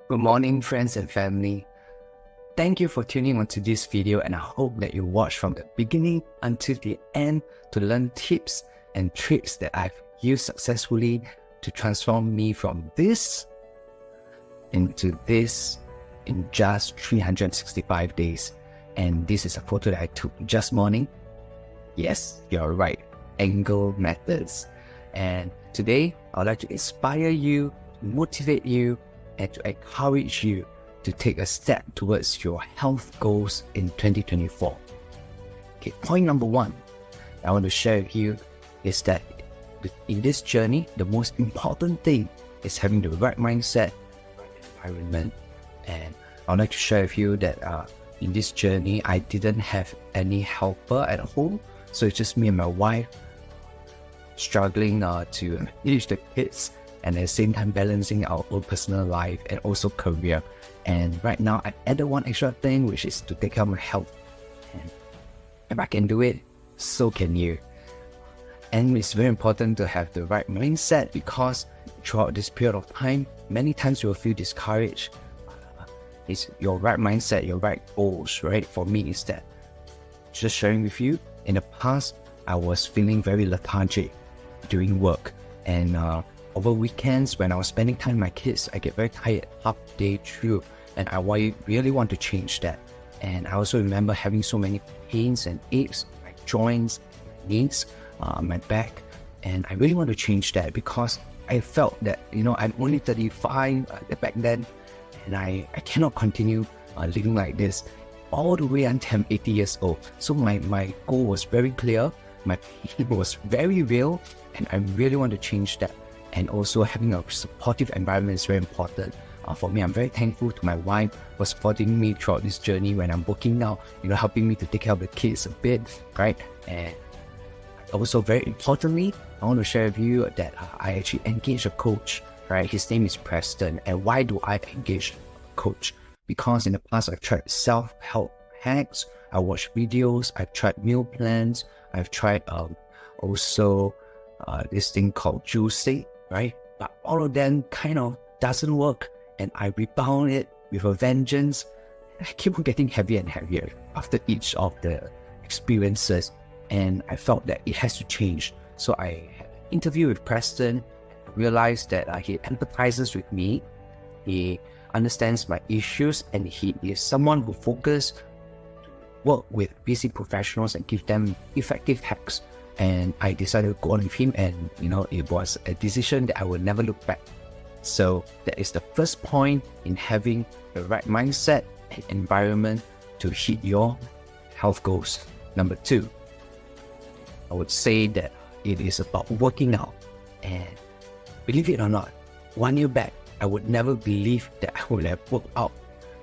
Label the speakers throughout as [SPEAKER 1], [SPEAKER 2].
[SPEAKER 1] Good morning, friends and family. Thank you for tuning onto this video, and I hope that you watch from the beginning until the end to learn tips and tricks that I've used successfully to transform me from this into this in just 365 days. And this is a photo that I took just morning. Yes, you're right, angle methods. And today, I'd like to inspire you, motivate you, and to encourage you to take a step towards your health goals in 2024. Okay, point number one I want to share with you is that in this journey, the most important thing is having the right mindset, right environment. And I'd like to share with you that in this journey, I didn't have any helper at home. So it's just me and my wife struggling to manage the kids, and at the same time balancing our own personal life and also career. And right now I added one extra thing, which is to take care of my health. And if I can do it, so can you. And it's very important to have the right mindset, because throughout this period of time, many times you will feel discouraged. It's your right mindset, your right goals, right? For me, is that just sharing with you, in the past, I was feeling very lethargic doing work, and over weekends, when I was spending time with my kids, I get very tired half day through, and I really want to change that. And I also remember having so many pains and aches, my joints, my knees, my back, and I really want to change that, because I felt that, I'm only 35 back then, and I cannot continue living like this all the way until I'm 80 years old. So my goal was very clear, my pain was very real, and I really want to change that. And also having a supportive environment is very important. For me, I'm very thankful to my wife for supporting me throughout this journey when I'm working now, helping me to take care of the kids a bit, right? And also very importantly, I want to share with you that I actually engaged a coach, right? His name is Preston. And why do I engage a coach? Because in the past, I've tried self-help hacks, I watched videos, I've tried meal plans, I've tried also this thing called juicing, right? But all of them kind of doesn't work, and I rebound it with a vengeance. I keep on getting heavier and heavier after each of the experiences, and I felt that it has to change. So I had an interview with Preston, realized that he empathizes with me, he understands my issues, and he is someone who focuses to work with busy professionals and give them effective hacks. And I decided to go on with him, and it was a decision that I will never look back. So that is the first point in having the right mindset and environment to hit your health goals. Number two, I would say that it is about working out. And believe it or not, 1 year back, I would never believe that I would have worked out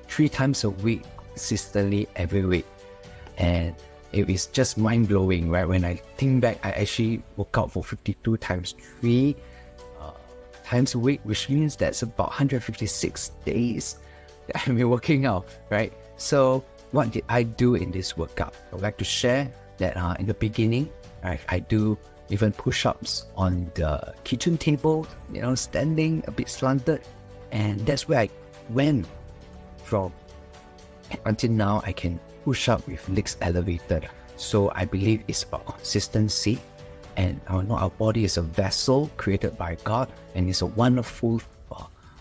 [SPEAKER 1] 3 times a week consistently every week. And it is just mind-blowing, right? When I think back, I actually work out for 52 times 3 times a week, which means that's about 156 days that I've been working out, right? So what did I do in this workout? I would like to share that in the beginning, I do even push-ups on the kitchen table, standing a bit slanted. And that's where I went from. Until now, I can push up with legs elevated. So I believe it's about consistency, and our body is a vessel created by God, and it's a wonderful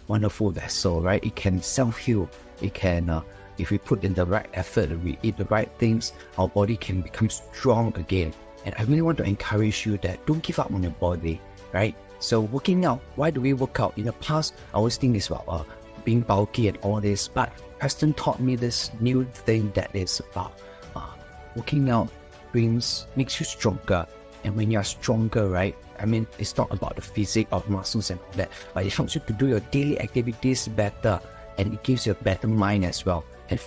[SPEAKER 1] vessel, right? It can self-heal. It can, if we put in the right effort, we eat the right things, our body can become strong again. And I really want to encourage you that don't give up on your body, right? So working out, why do we work out? In the past, I always think it's about being bulky and all this, but Preston taught me this new thing that is about working out makes you stronger. And when you're stronger, right, it's not about the physique of muscles and all that, but it helps you to do your daily activities better, and it gives you a better mind as well, and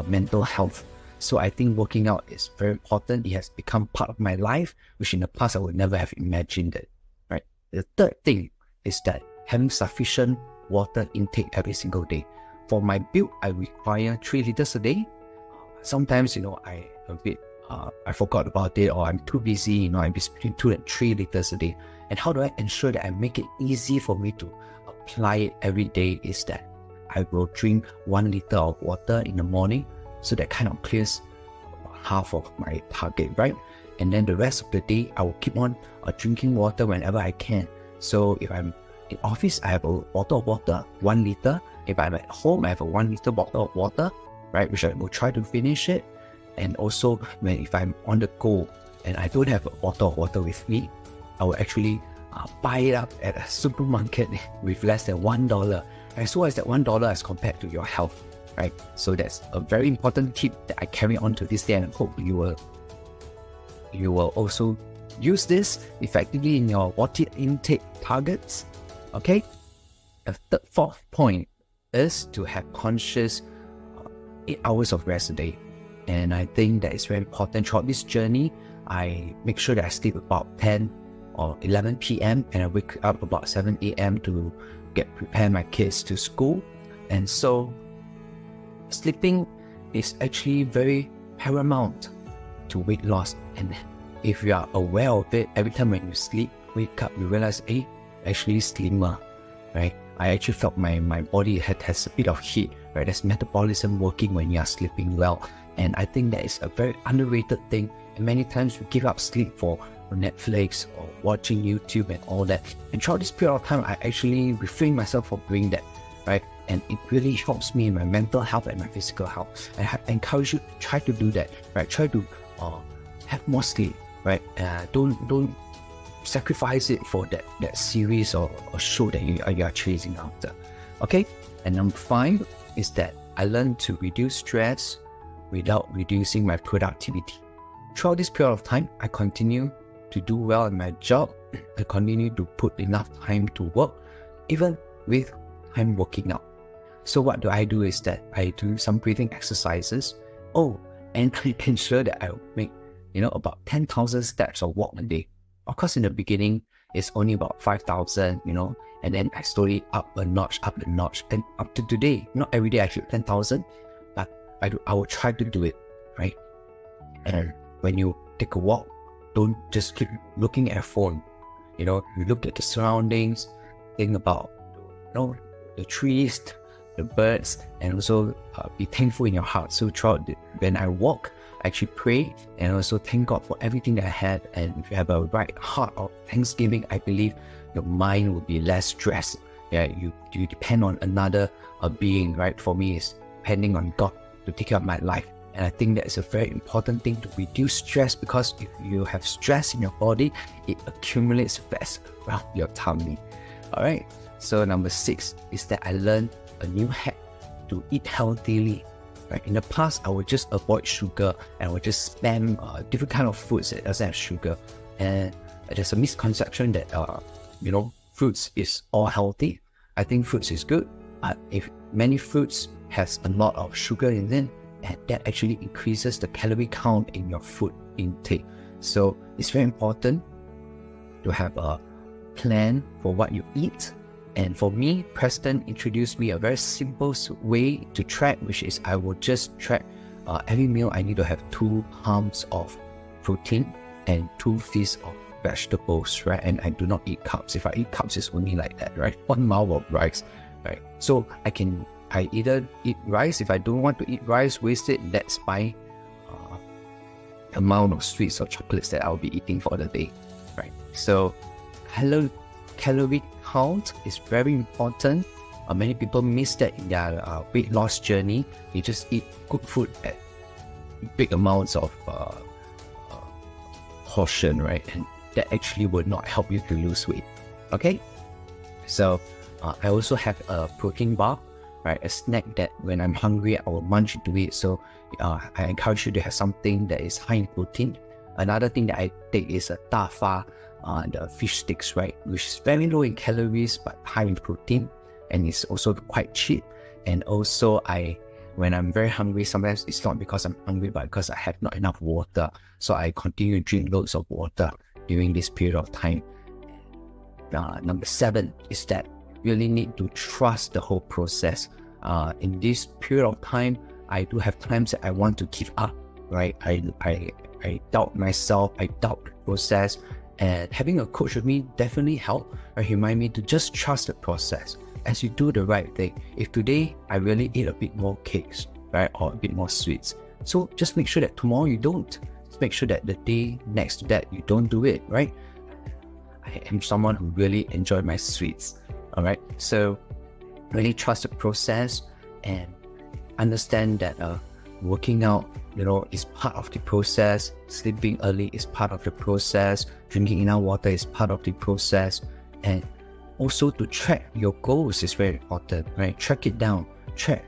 [SPEAKER 1] mental health. So I think working out is very important. It has become part of my life, which in the past I would never have imagined it, right? The third thing is that having sufficient water intake every single day. For my build, I require 3 liters a day. Sometimes, I forgot about it, or I'm too busy, I'm between 2 and 3 liters a day. And how do I ensure that I make it easy for me to apply it every day is that I will drink 1 liter of water in the morning, so that kind of clears half of my target, right? And then the rest of the day, I will keep on drinking water whenever I can. So if I'm in office, I have a bottle of water, 1 liter. If I'm at home, I have a 1 liter bottle of water, right? Which I will try to finish it. And also, if I'm on the go and I don't have a bottle of water with me, I will actually buy it up at a supermarket with less than $1. Right? So as that $1 as compared to your health, right? So that's a very important tip that I carry on to this day, and I hope you will also use this effectively in your water intake targets. Okay. The fourth point is to have conscious 8 hours of rest a day. And I think that is very important. Throughout this journey, I make sure that I sleep about 10 or 11 p.m. and I wake up about 7 a.m. to prepare my kids to school. And so sleeping is actually very paramount to weight loss. And if you are aware of it, every time when you sleep, wake up, you realize, hey, actually slimmer, right? I actually felt my body has a bit of heat, right? There's metabolism working when you are sleeping well. And I think that is a very underrated thing. And many times we give up sleep for Netflix or watching YouTube and all that. And throughout this period of time, I actually refrain myself from doing that, right? And it really helps me in my mental health and my physical health. And I encourage you to try to do that, right? Try to have more sleep, right? Don't sacrifice it for that series or show that you are chasing after. Okay. And number 5 is that I learned to reduce stress without reducing my productivity. Throughout this period of time, I continue to do well in my job. I continue to put enough time to work, even with time working out. So what do I do is that I do some breathing exercises. And I ensure that I make, about 10,000 steps of walk a day. Of course, in the beginning, it's only about 5,000, and then I slowly up a notch, and up to today, not every day I hit 10,000, but I will try to do it, right? And when you take a walk, don't just keep looking at your phone. You look at the surroundings, think about, the trees, the birds, and also be thankful in your heart. So when I walk, I actually pray and also thank God for everything that I had. And if you have a right heart of thanksgiving, I believe your mind will be less stressed. Yeah, you depend on another being, right? For me, it's depending on God to take care of my life. And I think that is a very important thing to reduce stress, because if you have stress in your body, it accumulates fast around your tummy. All right. So number 6 is that I learned a new hack to eat healthily. Right? In the past, I would just avoid sugar and I would just spam different kind of foods that doesn't have sugar. And there's a misconception that fruits is all healthy. I think fruits is good, but if many fruits has a lot of sugar in it, and that actually increases the calorie count in your food intake. So it's very important to have a plan for what you eat. And for me, Preston introduced me a very simple way to track, which is I will just track every meal. I need to have 2 palms of protein and 2 fistfuls of vegetables, right? And I do not eat carbs. If I eat carbs, it's only like that, right? 1 mouth of rice, right? So I either eat rice. If I don't want to eat rice, waste it. That's my amount of sweets or chocolates that I'll be eating for the day, right? So calorie count is very important. Many people miss that in their weight loss journey. They just eat good food at big amounts of portion, right? And that actually would not help you to lose weight. Okay, so I also have a protein bar, right? A snack that when I'm hungry, I will munch into it. So I encourage you to have something that is high in protein. Another thing that I take is a dafa, the fish sticks, right? Which is very low in calories but high in protein, and it's also quite cheap. And also when I'm very hungry, sometimes it's not because I'm hungry, but because I have not enough water. So I continue to drink loads of water during this period of time. Number 7 is that you really need to trust the whole process. In this period of time, I do have times that I want to give up, right? I doubt myself, I doubt the process, and having a coach with me definitely helped, right? Remind me to just trust the process. as you do the right thing. If today I really eat a bit more cakes, right, or a bit more sweets, so just make sure that tomorrow you don't. Just make sure that the day next to that you don't do it, right? I am someone who really enjoy my sweets, all right? So really trust the process and understand that working out, is part of the process. Sleeping early is part of the process. Drinking enough water is part of the process. And also to track your goals is very important, right? Track it down. Track.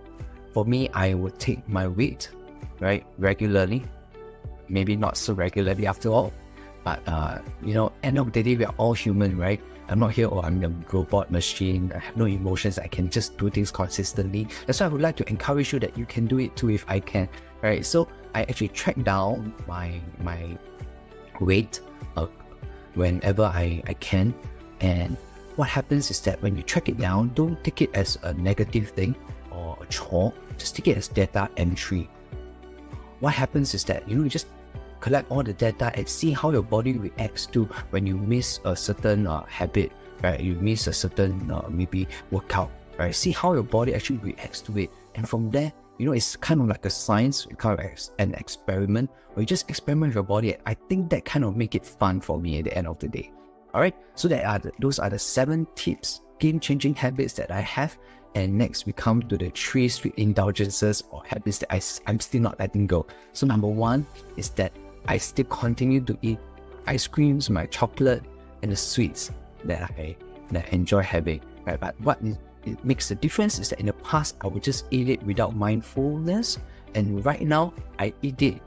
[SPEAKER 1] For me, I would take my weight, right, regularly. Maybe not so regularly after all. But, end of the day, we are all human, right? I'm not here, I'm a robot machine. I have no emotions. I can just do things consistently. That's why I would like to encourage you that you can do it too if I can, right? So I actually track down my weight whenever I can. And what happens is that when you track it down, don't take it as a negative thing or a chore. Just take it as data entry. What happens is that, you just collect all the data and see how your body reacts to when you miss a certain habit, right? You miss a certain maybe workout, right? See how your body actually reacts to it. And from there, it's kind of like a science, kind of an experiment, where you just experiment with your body. I think that kind of make it fun for me at the end of the day. All right, so those are the 7 tips, game-changing habits that I have. And next we come to the 3 sweet indulgences or habits that I'm still not letting go. So number 1 is that I still continue to eat ice creams, my chocolate, and the sweets that I enjoy having, right? But what it makes a difference is that in the past, I would just eat it without mindfulness. And right now, I eat it,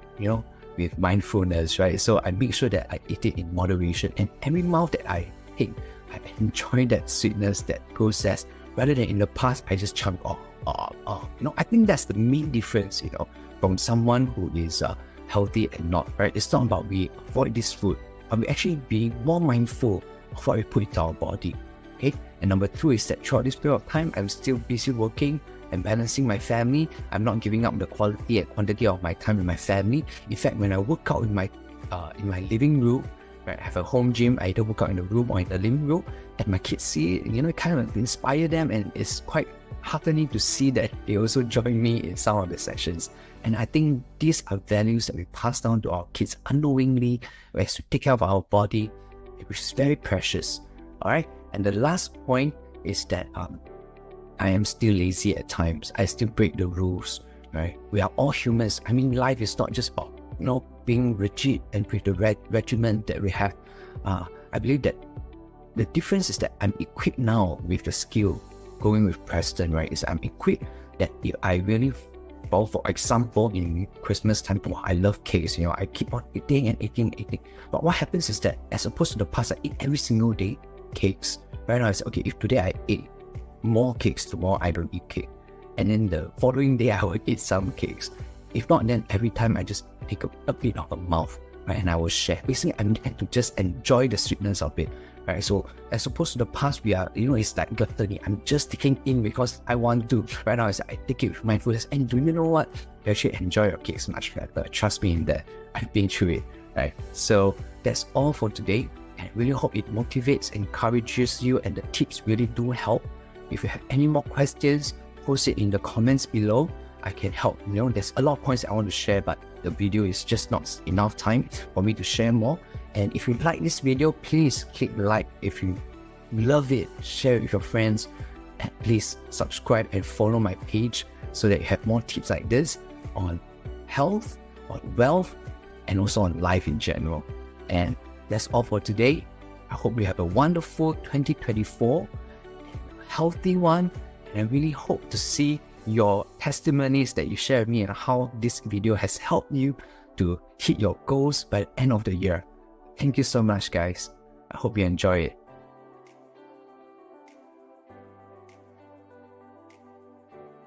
[SPEAKER 1] with mindfulness, right? So I make sure that I eat it in moderation. And every mouth that I take, I enjoy that sweetness, that process, rather than in the past, I just chunk off. I think that's the main difference, from someone who is healthy and not, right? It's not about we avoid this food, but we actually be more mindful of what we put into our body, okay? And number 2 is that throughout this period of time, I'm still busy working and balancing my family. I'm not giving up the quality and quantity of my time with my family. In fact, when I work out in my living room, right, I have a home gym, I either work out in the room or in the living room, and my kids see it, it kind of inspire them, and it's quite heartening to see that they also join me in some of the sessions. And I think these are values that we pass down to our kids unknowingly as we take care of our body, which is very precious. All right. And the last point is that I am still lazy at times. I still break the rules, right? We are all humans. I mean, life is not just about, being rigid and with the regimen that we have. I believe that the difference is that I'm equipped now with the skill, going with Preston, right? Is I'm equipped that if I really, well, for example, in Christmas time, I love cakes, I keep on eating and eating. But what happens is that as opposed to the past, I eat every single day cakes. Right now, I say, okay, if today I ate more cakes, tomorrow I don't eat cake. And then the following day, I will eat some cakes. If not, then every time I just take a bit of a mouth, right? And I will share. Basically, I'm trying to just enjoy the sweetness of it, right? So as opposed to the past, we are, it's like gluttony. I'm just taking in because I want to. Right now, I take it with mindfulness. And do you know what? You actually enjoy your cakes much better. Trust me in that. I've been through it, right? So that's all for today. And I really hope it motivates, encourages you, and the tips really do help. If you have any more questions, post it in the comments below. I can help. There's a lot of points I want to share, but the video is just not enough time for me to share more. And if you like this video, please click like. If you love it, share it with your friends. And please subscribe and follow my page so that you have more tips like this on health, on wealth, and also on life in general. And that's all for today. I hope you have a wonderful 2024, healthy one. And I really hope to see your testimonies that you share with me and how this video has helped you to hit your goals by the end of the year. Thank you so much, guys. I hope you enjoy it.